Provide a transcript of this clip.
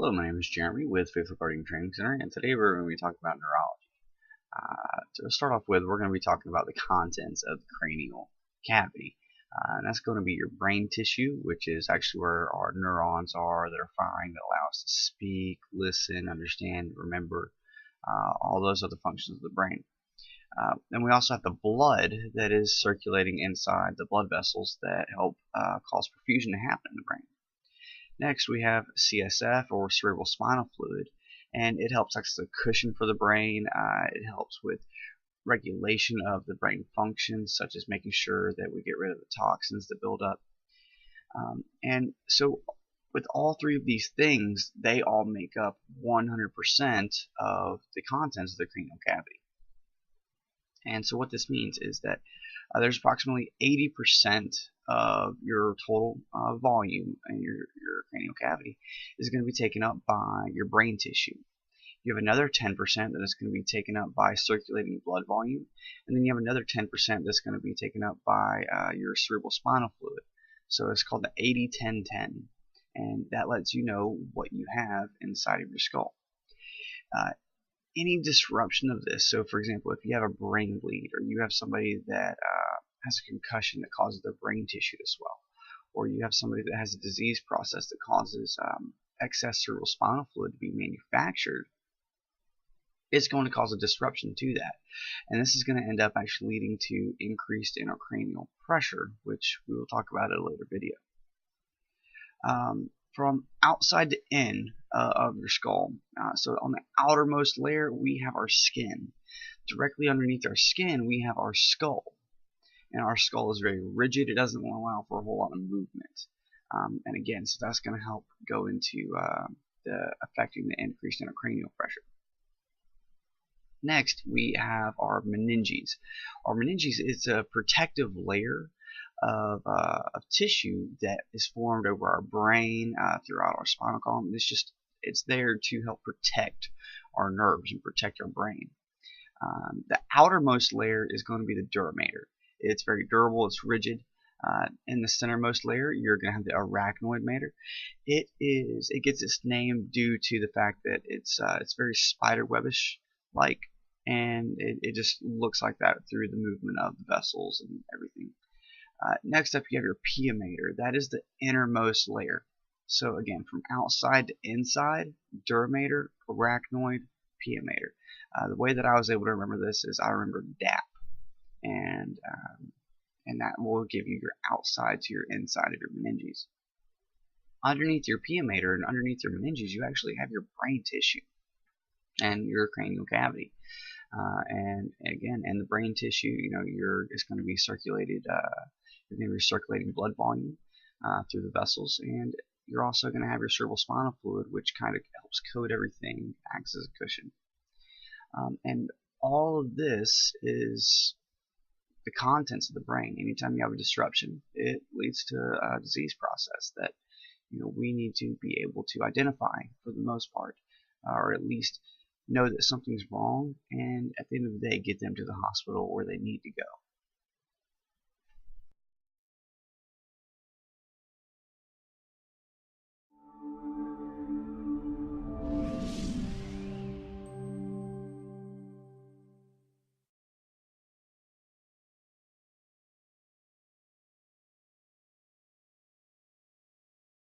Hello, my name is Jeremy with Faithful Guardian Training Center, and today we're going to be talking about neurology. To start off with, we're going to be talking about the contents of the cranial cavity. And that's going to be your brain tissue, which is actually where our neurons are that are firing that allow us to speak, listen, understand, remember, all those other functions of the brain. And we also have the blood that is circulating inside the blood vessels that help cause perfusion to happen in the brain. Next, we have CSF, or cerebral spinal fluid, and it helps act as a cushion for the brain. It helps with regulation of the brain functions, such as making sure that we get rid of the toxins that build up. And so with all three of these things, they all make up 100% of the contents of the cranial cavity. And so what this means is that there's approximately 80% of your total volume in your cranial cavity is going to be taken up by your brain tissue. You have another 10% that is going to be taken up by circulating blood volume, and then you have another 10% that's going to be taken up by your cerebral spinal fluid. So it's called the 80-10-10, and that lets you know what you have inside of your skull. Any disruption of this, so for example, if you have a brain bleed, or you have somebody that has a concussion that causes their brain tissue to swell, or you have somebody that has a disease process that causes excess cerebral spinal fluid to be manufactured, it's going to cause a disruption to that. And this is going to end up actually leading to increased intracranial pressure, which we will talk about in a later video. From outside to in of your skull, so on the outermost layer we have our skin. Directly underneath our skin we have our skull. And our skull is very rigid. It doesn't allow for a whole lot of movement. And again, so that's going to help go into affecting the increased intracranial pressure. Next, we have our meninges. Our meninges is a protective layer of tissue that is formed over our brain throughout our spinal column. It's there to help protect our nerves and protect our brain. The outermost layer is going to be the dura mater. It's very durable, it's rigid. In the centermost layer, you're going to have the arachnoid mater. It gets its name due to the fact that it's very spider webbish like, and it just looks like that through the movement of the vessels and everything. Next up, you have your pia mater. That is the innermost layer. So again, from outside to inside, dura mater, arachnoid, pia mater. The way that I was able to remember this is I remember DAP, and that will give you your outside to your inside of your meninges. Underneath your pia mater and underneath your meninges, you actually have your brain tissue and your cranial cavity. And again, in the brain tissue, it's going to be circulated. You're going to be circulating blood volume through the vessels, and you're also going to have your cerebral spinal fluid, which kind of helps coat everything, acts as a cushion. And all of this is the contents of the brain. Anytime you have a disruption, it leads to a disease process that we need to be able to identify for the most part, or at least know that something's wrong, and at the end of the day get them to the hospital where they need to go.